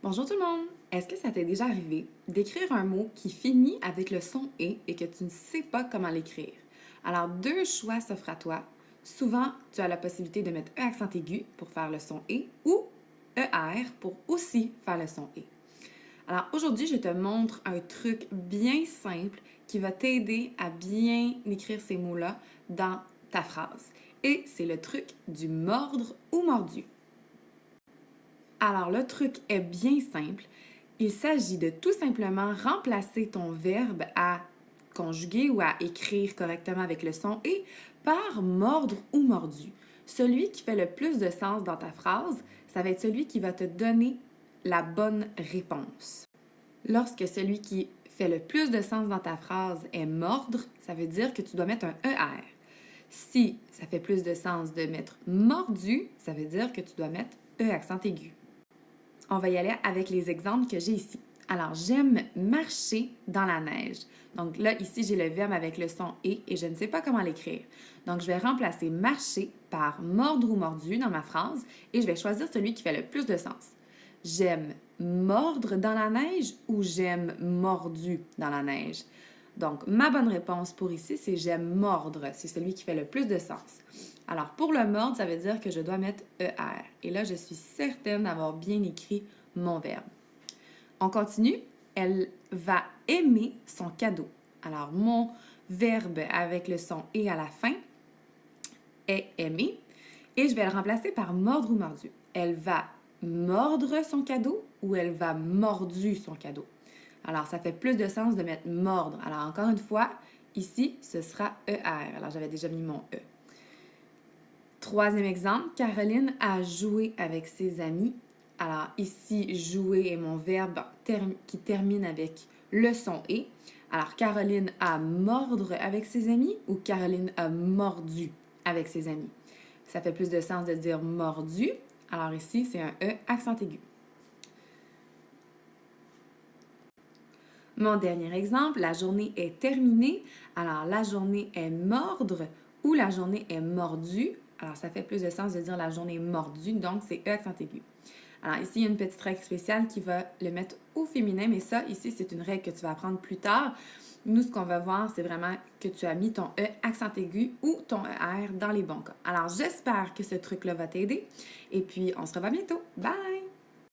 Bonjour tout le monde! Est-ce que ça t'est déjà arrivé d'écrire un mot qui finit avec le son « et que tu ne sais pas comment l'écrire? Alors, deux choix s'offrent à toi. Souvent, tu as la possibilité de mettre E accent aigu pour faire le son « et » ou ER pour aussi faire le son « et ». Alors, aujourd'hui, je te montre un truc bien simple qui va t'aider à bien écrire ces mots-là dans ta phrase. Et c'est le truc du mordre ou mordu. Alors, le truc est bien simple. Il s'agit de tout simplement remplacer ton verbe à conjuguer ou à écrire correctement avec le son « et » par mordre ou mordu. Celui qui fait le plus de sens dans ta phrase, ça va être celui qui va te donner la bonne réponse. Lorsque celui qui fait le plus de sens dans ta phrase est mordre, ça veut dire que tu dois mettre un ER. Si ça fait plus de sens de mettre mordu, ça veut dire que tu dois mettre E accent aigu. On va y aller avec les exemples que j'ai ici. Alors, j'aime marcher dans la neige. Donc là, ici, j'ai le verbe avec le son « et » je ne sais pas comment l'écrire. Donc, je vais remplacer « marcher » par « mordre » ou « mordu » dans ma phrase et je vais choisir celui qui fait le plus de sens. J'aime mordre dans la neige ou j'aime mordu dans la neige? Donc, ma bonne réponse pour ici, c'est j'aime mordre. C'est celui qui fait le plus de sens. Alors, pour le mordre, ça veut dire que je dois mettre ER. Et là, je suis certaine d'avoir bien écrit mon verbe. On continue. Elle va aimer son cadeau. Alors, mon verbe avec le son « et » à la fin est aimer. Et je vais le remplacer par mordre ou mordu. Elle va mordre son cadeau ou elle va mordu son cadeau? Alors, ça fait plus de sens de mettre mordre. Alors, encore une fois, ici, ce sera ER. Alors, j'avais déjà mis mon E. Troisième exemple, Caroline a joué avec ses amis. Alors, ici, jouer est mon verbe qui termine avec le son « et ». Alors, Caroline a mordre avec ses amis ou Caroline a mordu avec ses amis? Ça fait plus de sens de dire mordu. Alors, ici, c'est un E accent aigu. Mon dernier exemple, la journée est terminée. Alors, la journée est mordre ou la journée est mordue. Alors, ça fait plus de sens de dire la journée est mordue, donc c'est E accent aigu. Alors, ici, il y a une petite règle spéciale qui va le mettre au féminin, mais ça, ici, c'est une règle que tu vas apprendre plus tard. Nous, ce qu'on va voir, c'est vraiment que tu as mis ton E accent aigu ou ton ER dans les bons cas. Alors, j'espère que ce truc-là va t'aider et puis on se revoit bientôt. Bye!